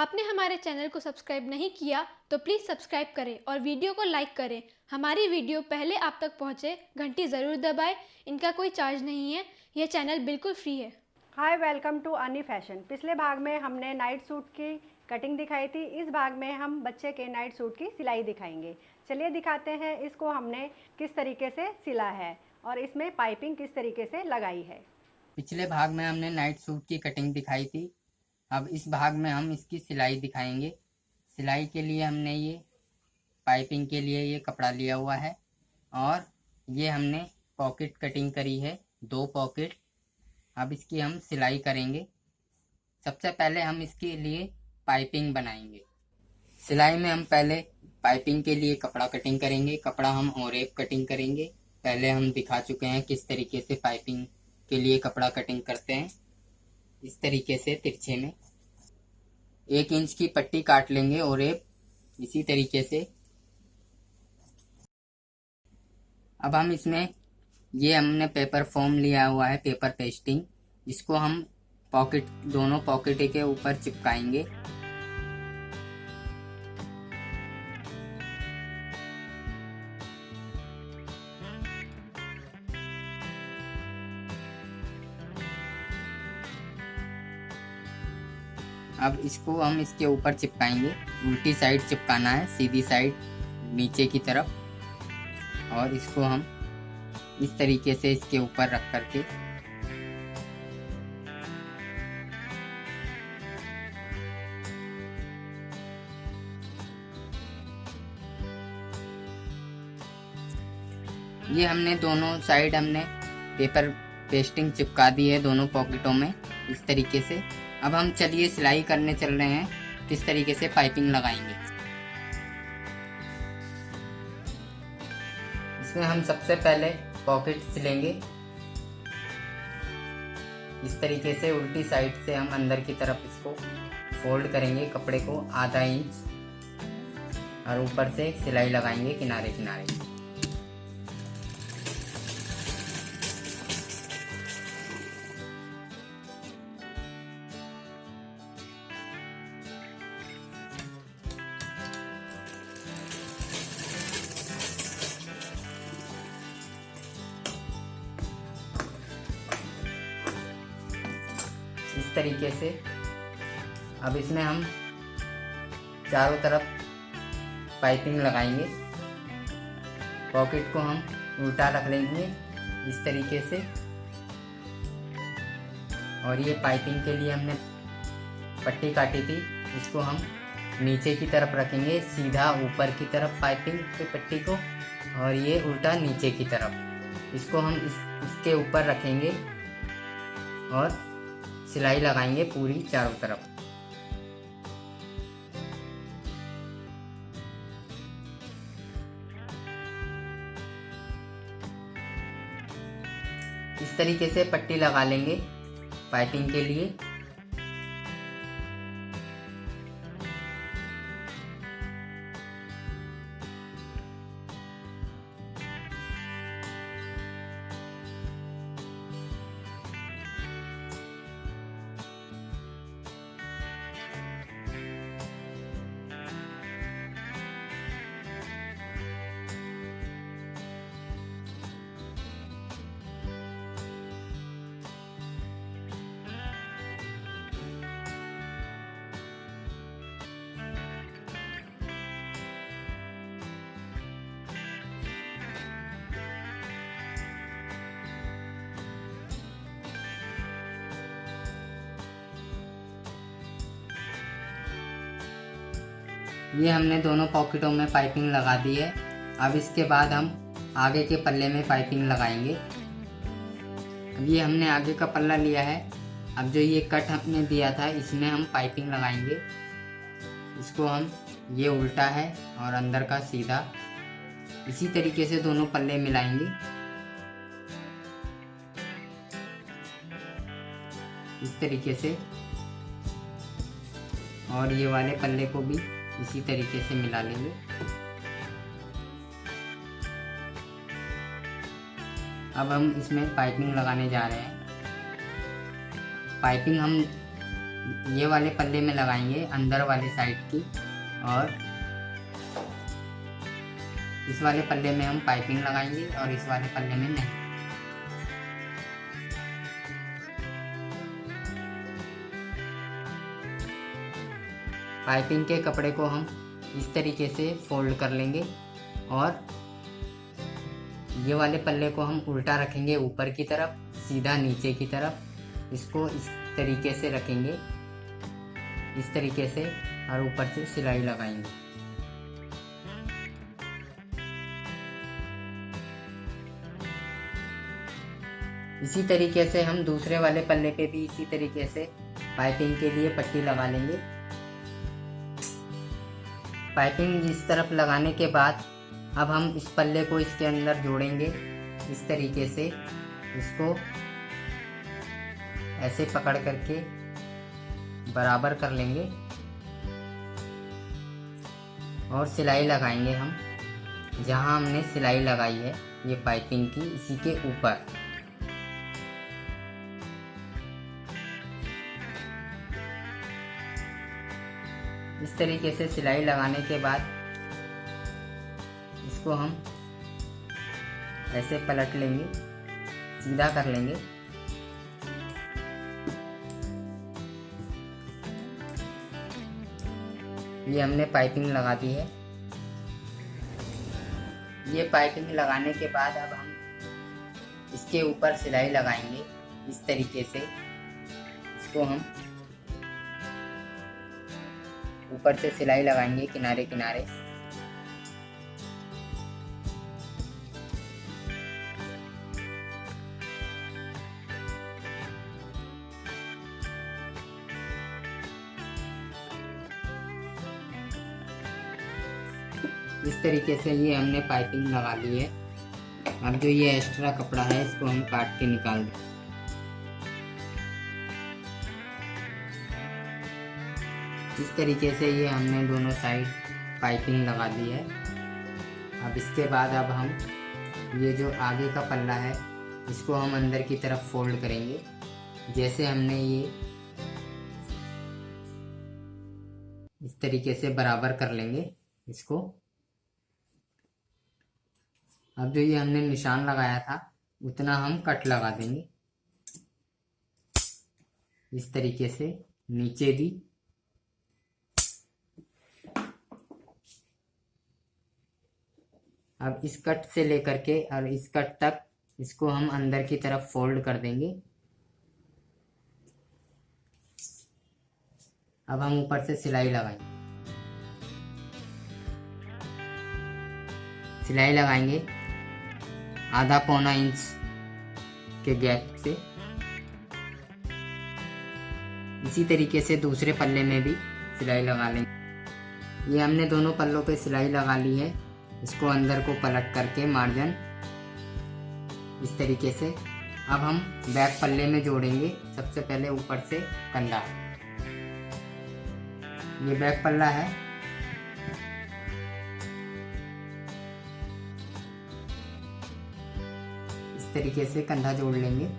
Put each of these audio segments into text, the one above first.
आपने हमारे चैनल को सब्सक्राइब नहीं किया तो प्लीज़ सब्सक्राइब करें और वीडियो को लाइक करें। हमारी वीडियो पहले आप तक पहुंचे, घंटी ज़रूर दबाएं। इनका कोई चार्ज नहीं है, यह चैनल बिल्कुल फ्री है। हाय, वेलकम टू अनी फैशन। पिछले भाग में हमने नाइट सूट की कटिंग दिखाई थी। इस भाग में हम बच्चे के नाइट सूट की सिलाई दिखाएंगे। चलिए दिखाते हैं इसको हमने किस तरीके से सिला है और इसमें पाइपिंग किस तरीके से लगाई है। पिछले भाग में हमने नाइट सूट की कटिंग दिखाई थी। अब इस भाग में हम इसकी सिलाई दिखाएंगे। सिलाई के लिए हमने ये पाइपिंग के लिए ये कपड़ा लिया हुआ है और ये हमने पॉकेट कटिंग करी है, 2 पॉकेट। अब इसकी हम सिलाई करेंगे। सबसे पहले हम इसके लिए पाइपिंग बनाएंगे। सिलाई में हम पहले पाइपिंग के लिए कपड़ा कटिंग करेंगे। कपड़ा हम ओरेप कटिंग करेंगे। पहले हम दिखा चुके हैं किस तरीके से पाइपिंग के लिए कपड़ा कटिंग करते हैं। इस तरीके से तिरछे में 1 इंच की पट्टी काट लेंगे और इसी तरीके से। अब हम इसमें ये हमने पेपर फोम लिया हुआ है, पेपर पेस्टिंग, जिसको हम पॉकेट, दोनों पॉकेट के ऊपर चिपकाएंगे। अब इसको हम इसके ऊपर चिपकाएंगे। उल्टी साइड चिपकाना है, सीधी साइड नीचे की तरफ। और इसको हम इस तरीके से इसके ऊपर रख करके ये हमने दोनों साइड हमने पेपर पेस्टिंग चिपका दी है दोनों पॉकेटों में, इस तरीके से। अब हम चलिए सिलाई करने चल रहे हैं, किस तरीके से पाइपिंग लगाएंगे। इसमें हम सबसे पहले पॉकेट सिलेंगे। इस तरीके से उल्टी साइड से हम अंदर की तरफ इसको फोल्ड करेंगे, कपड़े को आधा इंच, और ऊपर से सिलाई लगाएंगे किनारे किनारे। इस तरीके से। अब इसमें हम चारों तरफ पाइपिंग लगाएंगे। पॉकेट को हम उल्टा रख लेंगे इस तरीके से। और ये पाइपिंग के लिए हमने पट्टी काटी थी, इसको हम नीचे की तरफ रखेंगे, सीधा ऊपर की तरफ पाइपिंग की पट्टी को, और ये उल्टा नीचे की तरफ। इसको हम इसके ऊपर रखेंगे और सिलाई लगाएंगे पूरी चारों तरफ। इस तरीके से पट्टी लगा लेंगे पाइपिंग के लिए। ये हमने दोनों पॉकेटों में पाइपिंग लगा दी है। अब इसके बाद हम आगे के पल्ले में पाइपिंग लगाएंगे। अब ये हमने आगे का पल्ला लिया है। अब जो ये कट हमने दिया था, इसमें हम पाइपिंग लगाएंगे। इसको हम, ये उल्टा है और अंदर का सीधा, इसी तरीके से दोनों पल्ले मिलाएंगे। इस तरीके से। और ये वाले पल्ले को भी इसी तरीके से मिला लेंगे। अब हम इसमें पाइपिंग लगाने जा रहे हैं। पाइपिंग हम ये वाले पल्ले में लगाएंगे अंदर वाले साइड की, और इस वाले पल्ले में हम पाइपिंग लगाएंगे और इस वाले पल्ले में नहीं। पाइपिंग के कपड़े को हम इस तरीके से फोल्ड कर लेंगे और ये वाले पल्ले को हम उल्टा रखेंगे ऊपर की तरफ, सीधा नीचे की तरफ। इसको इस तरीके से रखेंगे, इस तरीके से, और ऊपर से सिलाई लगाएंगे। इसी तरीके से हम दूसरे वाले पल्ले पे भी इसी तरीके से पाइपिंग के लिए पट्टी लगा लेंगे। पाइपिंग इस तरफ लगाने के बाद अब हम इस पल्ले को इसके अंदर जोड़ेंगे। इस तरीके से इसको ऐसे पकड़ करके बराबर कर लेंगे और सिलाई लगाएंगे हम जहां हमने सिलाई लगाई है ये पाइपिंग की, इसी के ऊपर। इस तरीके से सिलाई लगाने के बाद इसको हम ऐसे पलट लेंगे, सीधा कर लेंगे। ये हमने पाइपिंग लगा दी है। ये पाइपिंग लगाने के बाद अब हम इसके ऊपर सिलाई लगाएंगे इस तरीके से। इसको हम ऊपर से सिलाई लगाएंगे किनारे किनारे। इस तरीके से ये हमने पाइपिंग लगा ली है। अब जो ये एक्स्ट्रा कपड़ा है इसको हम काट के निकाल दें। इस तरीके से ये हमने दोनों साइड पाइपिंग लगा दी है। अब इसके बाद अब हम ये जो आगे का पल्ला है इसको हम अंदर की तरफ फोल्ड करेंगे, जैसे हमने ये इस तरीके से बराबर कर लेंगे इसको। अब जो ये हमने निशान लगाया था उतना हम कट लगा देंगे इस तरीके से नीचे भी। अब इस कट से लेकर के और इस कट तक इसको हम अंदर की तरफ फोल्ड कर देंगे। अब हम ऊपर से सिलाई लगाएंगे। सिलाई लगाएंगे आधा पौना इंच के गैप से। इसी तरीके से दूसरे पल्ले में भी सिलाई लगा लेंगे। ये हमने दोनों पल्लों पे सिलाई लगा ली है। इसको अंदर को पलट करके मार्जिन इस तरीके से अब हम बैक पल्ले में जोड़ेंगे। सबसे पहले ऊपर से कंधा, ये बैक पल्ला है। इस तरीके से कंधा जोड़ लेंगे।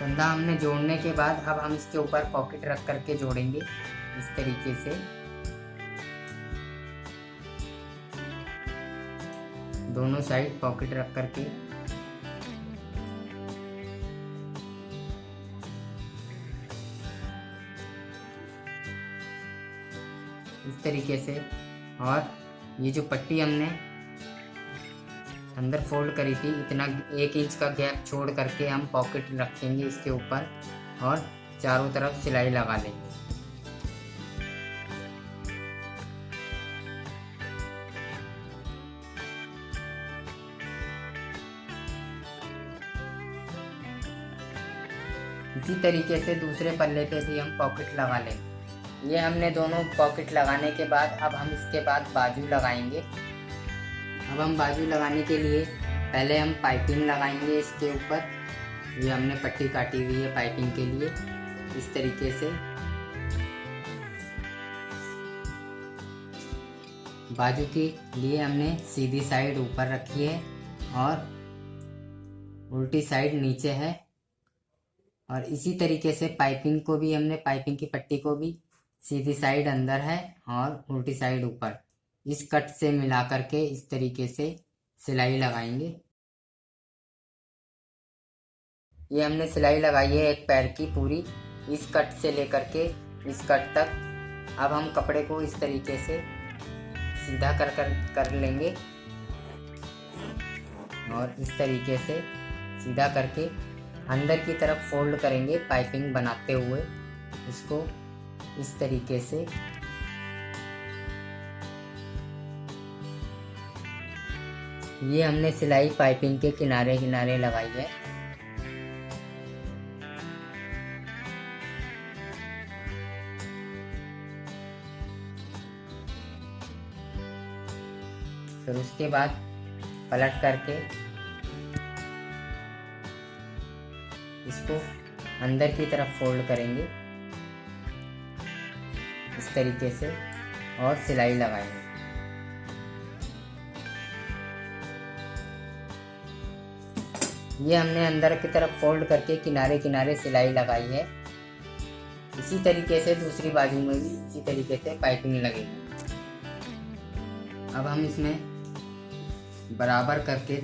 कंधा हमने जोड़ने के बाद अब हम इसके ऊपर पॉकेट रख करके जोड़ेंगे इस तरीके से। दोनों साइड पॉकेट रख करके इस तरीके से। और ये जो पट्टी हमने अंदर फोल्ड करी थी इतना 1 इंच का गैप छोड़ करके हम पॉकेट रखेंगे इसके ऊपर और चारों तरफ सिलाई लगा लेंगे। इसी तरीके से दूसरे पल्ले पे भी हम पॉकेट लगा लेंगे। ये हमने दोनों पॉकेट लगाने के बाद अब हम इसके बाद बाजू लगाएंगे। अब हम बाजू लगाने के लिए पहले हम पाइपिंग लगाएंगे इसके ऊपर। ये हमने पट्टी काटी हुई है पाइपिंग के लिए इस तरीके से। बाजू के लिए हमने सीधी साइड ऊपर रखी है और उल्टी साइड नीचे है। और इसी तरीके से पाइपिंग को भी हमने, पाइपिंग की पट्टी को भी सीधी साइड अंदर है और उल्टी साइड ऊपर, इस कट से मिला करके इस तरीके से सिलाई लगाएंगे। ये हमने सिलाई लगाई है एक पैर की पूरी, इस कट से लेकर के इस कट तक। अब हम कपड़े को इस तरीके से सीधा कर लेंगे और इस तरीके से सीधा करके अंदर की तरफ फोल्ड करेंगे पाइपिंग बनाते हुए इसको इस तरीके से। ये हमने सिलाई पाइपिंग के किनारे किनारे लगाई है। फिर उसके बाद पलट करके इसको अंदर की तरफ फोल्ड करेंगे इस तरीके से और सिलाई लगाएंगे। ये हमने अंदर की तरफ फोल्ड करके किनारे किनारे सिलाई लगाई है। इसी तरीके से दूसरी बाजू में भी इसी तरीके से पाइपिंग लगेगी। अब हम इसमें बराबर करके,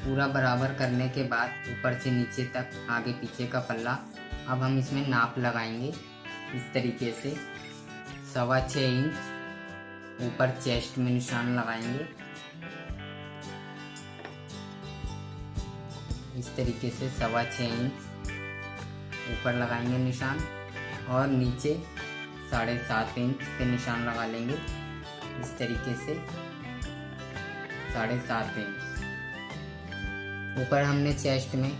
पूरा बराबर करने के बाद ऊपर से नीचे तक आगे पीछे का पल्ला, अब हम इसमें नाप लगाएंगे इस तरीके से 6.25 इंच ऊपर चेस्ट में निशान लगाएंगे। इस तरीके से 6.25 इंच ऊपर लगाएंगे निशान और नीचे 7.5 इंच पे निशान लगा लेंगे इस तरीके से 7.5 इंच। ऊपर हमने चेस्ट में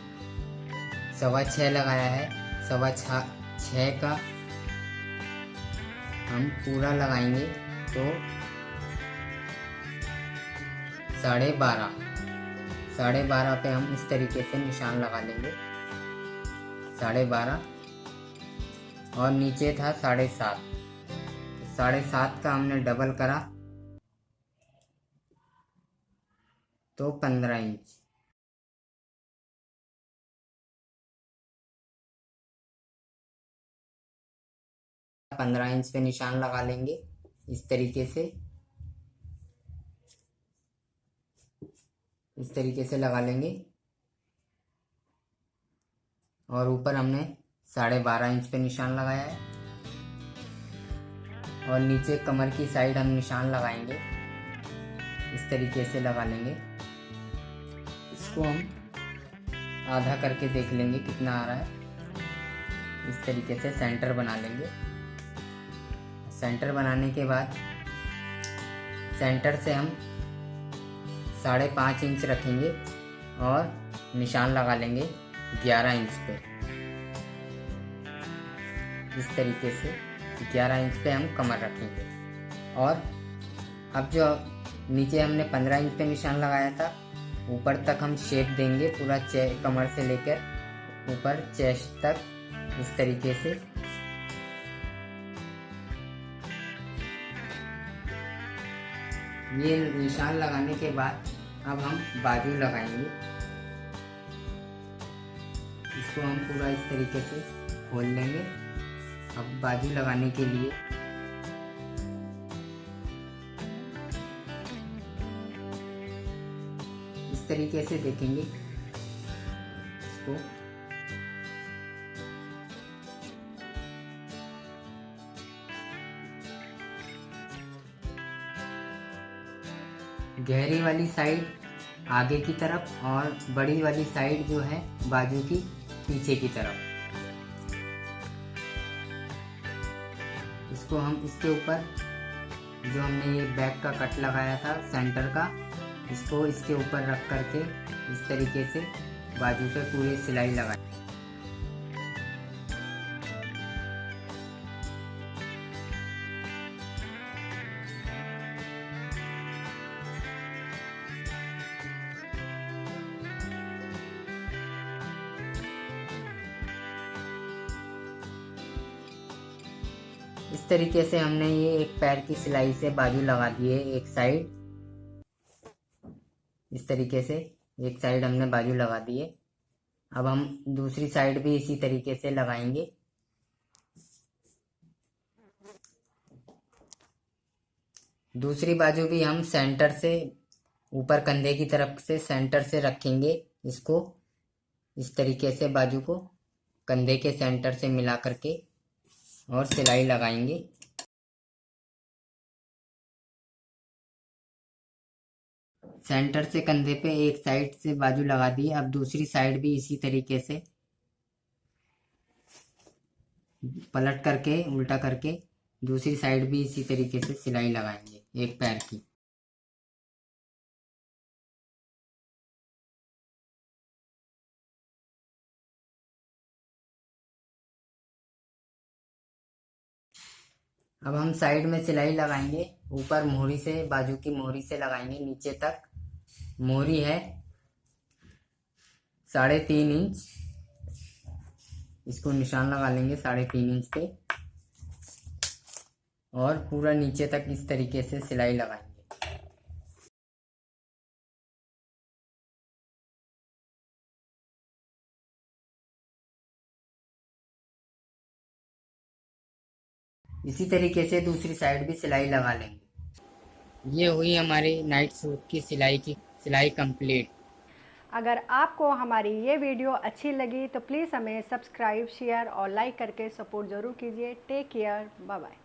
6.25 लगाया है, 6.25 का हम पूरा लगाएंगे तो 12.5 पे हम इस तरीके से निशान लगा लेंगे 12.5 और नीचे था 7.5, 7.5 का हमने डबल करा तो 15 इंच। पंद्रह इंच पे निशान लगा लेंगे इस तरीके से, इस तरीके से लगा लेंगे। और ऊपर हमने 12.5 इंच पे निशान लगाया है और नीचे कमर की साइड हम निशान लगाएंगे इस तरीके से लगा लेंगे। इसको हम आधा करके देख लेंगे कितना आ रहा है। इस तरीके से सेंटर बना लेंगे। सेंटर बनाने के बाद सेंटर से हम 5.5 इंच रखेंगे और निशान लगा लेंगे 11 इंच पे। इस तरीके से 11 इंच पे हम कमर रखेंगे। और अब जो नीचे हमने 15 इंच पे निशान लगाया था, ऊपर तक हम शेप देंगे पूरा कमर से लेकर ऊपर चेस्ट तक इस तरीके से। ये निशान लगाने के बाद अब हम बाजू लगाएंगे। इसको हम पूरा इस तरीके से खोल लेंगे। अब बाजू लगाने के लिए इस तरीके से देखेंगे इसको। गहरी वाली साइड आगे की तरफ और बड़ी वाली साइड जो है बाजू की पीछे की तरफ। इसको हम इसके ऊपर जो हमने ये बैक का कट लगाया था सेंटर का, इसको इसके ऊपर रख करके इस तरीके से बाजू पे पूरी सिलाई लगाएं। इस तरीके से हमने ये एक पैर की सिलाई से बाजू लगा दी है एक साइड। इस तरीके से एक साइड हमने बाजू लगा दी है। अब हम दूसरी साइड भी इसी तरीके से लगाएंगे। दूसरी बाजू भी हम सेंटर से ऊपर कंधे की तरफ से सेंटर से रखेंगे इसको। इस तरीके से बाजू को कंधे के सेंटर से मिला करके और सिलाई लगाएंगे। सेंटर से कंधे पे एक साइड से बाजू लगा दी। अब दूसरी साइड भी इसी तरीके से पलट करके उल्टा करके दूसरी साइड भी इसी तरीके से सिलाई लगाएंगे एक पैर की। अब हम साइड में सिलाई लगाएंगे। ऊपर मोहरी से, बाजू की मोहरी से लगाएंगे नीचे तक। मोहरी है 3.5 इंच। इसको निशान लगा लेंगे 3.5 इंच पे और पूरा नीचे तक इस तरीके से सिलाई लगाएंगे। इसी तरीके से दूसरी साइड भी सिलाई लगा लेंगे। ये हुई हमारी नाइट सूट की सिलाई कंप्लीट। अगर आपको हमारी ये वीडियो अच्छी लगी तो प्लीज़ हमें सब्सक्राइब, शेयर और लाइक करके सपोर्ट ज़रूर कीजिए। Take care, bye bye.